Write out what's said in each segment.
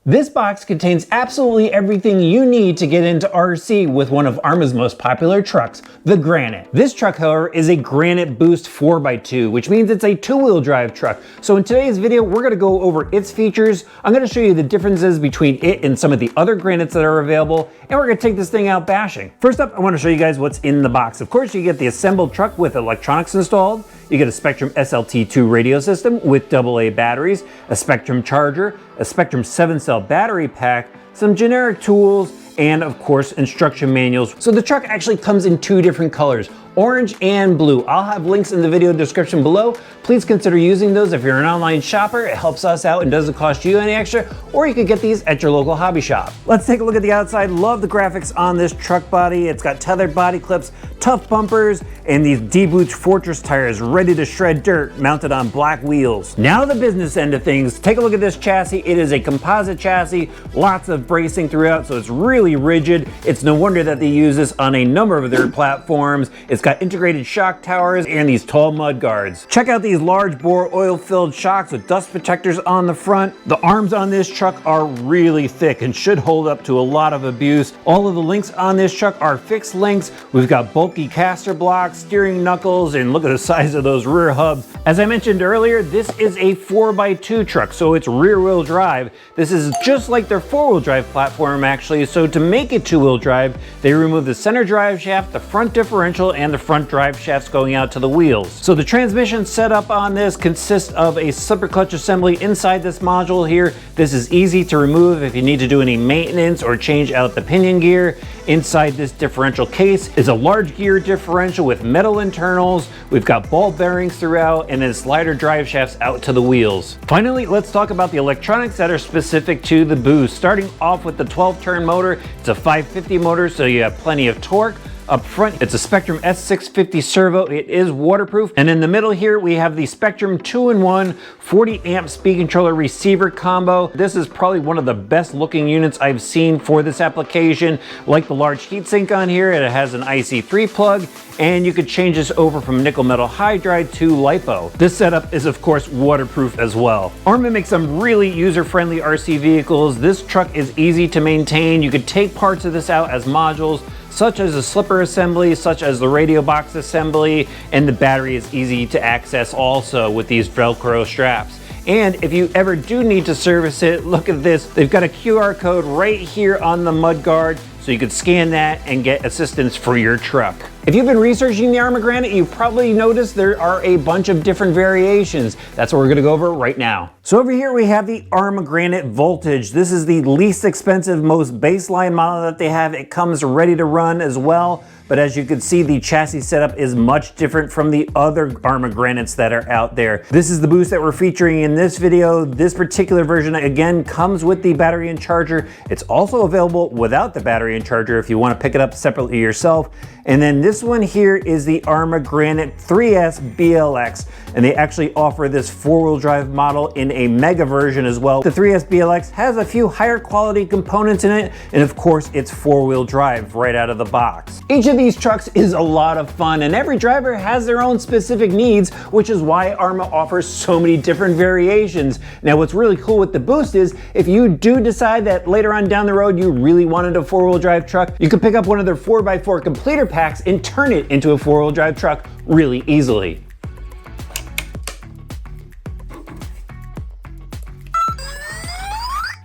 This box contains absolutely everything you need to get into RC with one of Arrma's most popular trucks, the GRANITE. This truck, however, is a GRANITE Boost 4x2, which means it's a two-wheel drive truck. So in today's video, we're going to go over its features. I'm going to show you the differences between it and some of the other GRANITEs that are available, and we're going to take this thing out bashing. First up, I want to show you guys what's in the box. Of course, you get the assembled truck with electronics installed. You get a Spectrum SLT2 radio system with AA batteries, a Spectrum charger, a Spectrum 7-cell battery pack, some generic tools, and of course instruction manuals. So the truck actually comes in two different colors, orange and blue. I'll have links in the video description below. Please consider using those if you're an online shopper. It helps us out and doesn't cost you any extra, or you could get these at your local hobby shop. Let's take a look at the outside. Love the graphics on this truck body. It's got tethered body clips, tough bumpers, and these D-Boots Fortress tires ready to shred dirt mounted on black wheels. Now the business end of things. Take a look at this chassis. It is a composite chassis, lots of bracing throughout, so it's really rigid. It's no wonder that they use this on a number of their platforms. It's got integrated shock towers and these tall mud guards. Check out these large bore oil-filled shocks with dust protectors on the front. The arms on this truck are really thick and should hold up to a lot of abuse. All of the links on this truck are fixed links. We've got bulky caster blocks, steering knuckles, and look at the size of those rear hubs. As I mentioned earlier, this is a 4x2 truck, so it's rear-wheel drive. This is just like their four-wheel drive platform actually, so to make it two-wheel drive, they remove the center drive shaft, the front differential, and the front drive shafts going out to the wheels. So the transmission setup on this consists of a slipper clutch assembly inside this module here. This is easy to remove if you need to do any maintenance or change out the pinion gear. Inside this differential case is a large gear differential with metal internals. We've got ball bearings throughout and then slider drive shafts out to the wheels. Finally, let's talk about the electronics that are specific to the Boost. Starting off with the 12-turn motor, it's a 550 motor, so you have plenty of torque. Up front, it's a Spectrum S650 servo. It is waterproof. And in the middle here, we have the Spectrum 2-in-1 40 amp speed controller receiver combo. This is probably one of the best looking units I've seen for this application. Like the large heatsink on here, it has an IC3 plug, and you could change this over from nickel metal hydride to LiPo. This setup is of course waterproof as well. Arrma makes some really user-friendly RC vehicles. This truck is easy to maintain. You could take parts of this out as modules, such as a slipper assembly, such as the radio box assembly, and the battery is easy to access also with these Velcro straps. And if you ever do need to service it, look at this. They've got a QR code right here on the mudguard, so you could scan that and get assistance for your truck. If you've been researching the Arrma GRANITE, you've probably noticed there are a bunch of different variations. That's what we're gonna go over right now. So over here we have the Arrma GRANITE Voltage. This is the least expensive, most baseline model that they have. It comes ready to run as well. But as you can see, the chassis setup is much different from the other Arrma GRANITEs that are out there. This is the Boost that we're featuring in this video. This particular version, again, comes with the battery and charger. It's also available without the battery and charger if you want to pick it up separately yourself. And then this one here is the Arrma GRANITE 3S BLX. And they actually offer this four-wheel drive model in a mega version as well. The 3S BLX has a few higher quality components in it, and of course it's four-wheel drive right out of the box. Each of these trucks is a lot of fun, and every driver has their own specific needs, which is why Arrma offers so many different variations. Now what's really cool with the Boost is if you do decide that later on down the road you really wanted a four-wheel drive truck, you could pick up one of their 4x4 completer packs and turn it into a four-wheel drive truck really easily.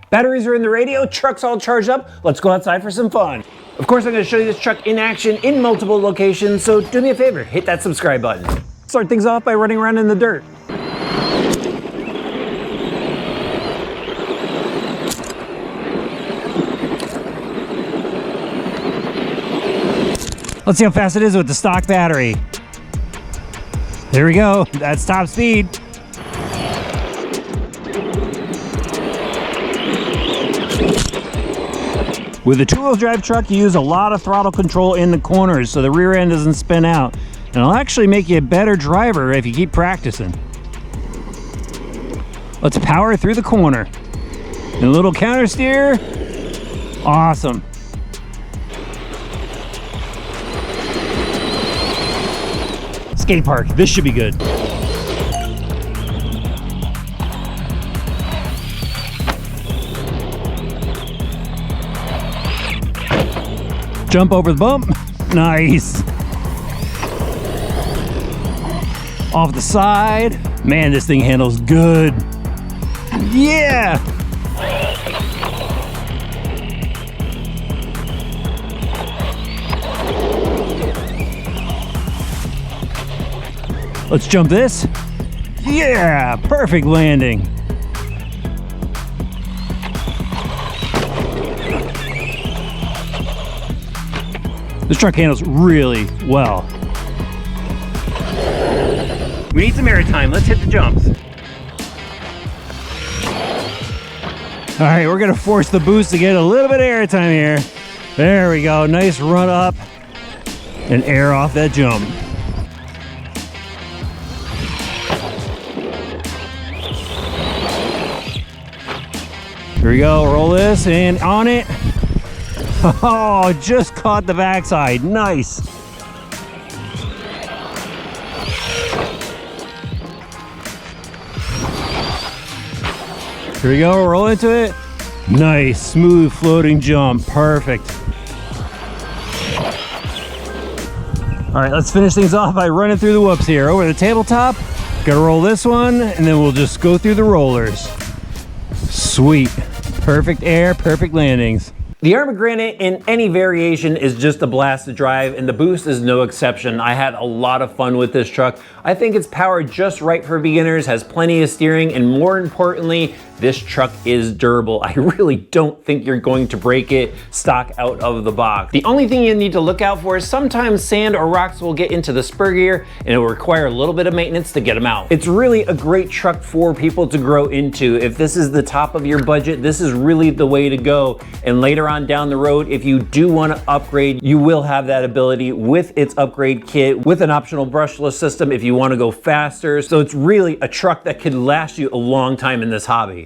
Batteries are in the radio, truck's all charged up. Let's go outside for some fun. Of course, I'm gonna show you this truck in action in multiple locations, so do me a favor, hit that subscribe button. Start things off by running around in the dirt. Let's see how fast it is with the stock battery. There we go, that's top speed. With a two-wheel drive truck, you use a lot of throttle control in the corners so the rear end doesn't spin out. And it'll actually make you a better driver if you keep practicing. Let's power through the corner. And a little counter steer. Awesome. Skate park, this should be good. Jump over the bump. Nice. Off the side. Man, this thing handles good. Yeah. Let's jump this. Yeah, perfect landing. This truck handles really well. We need some air time. Let's hit the jumps. All right, we're gonna force the boost to get a little bit of air time here. There we go. Nice run up and air off that jump. Here we go. Roll this and on it. Oh, just caught the backside. Nice. Here we go, roll into it. Nice, smooth floating jump, perfect. All right, let's finish things off by running through the whoops here. Over the tabletop, gotta roll this one, and then we'll just go through the rollers. Sweet, perfect air, perfect landings. The Arrma Granite in any variation is just a blast to drive, and the Boost is no exception. I had a lot of fun with this truck. I think it's powered just right for beginners, has plenty of steering, and more importantly, this truck is durable. I really don't think you're going to break it stock out of the box. The only thing you need to look out for is sometimes sand or rocks will get into the spur gear and it will require a little bit of maintenance to get them out. It's really a great truck for people to grow into. If this is the top of your budget, this is really the way to go. And later on down the road, if you do want to upgrade, you will have that ability with its upgrade kit, with an optional brushless system if you want to go faster. So it's really a truck that could last you a long time in this hobby.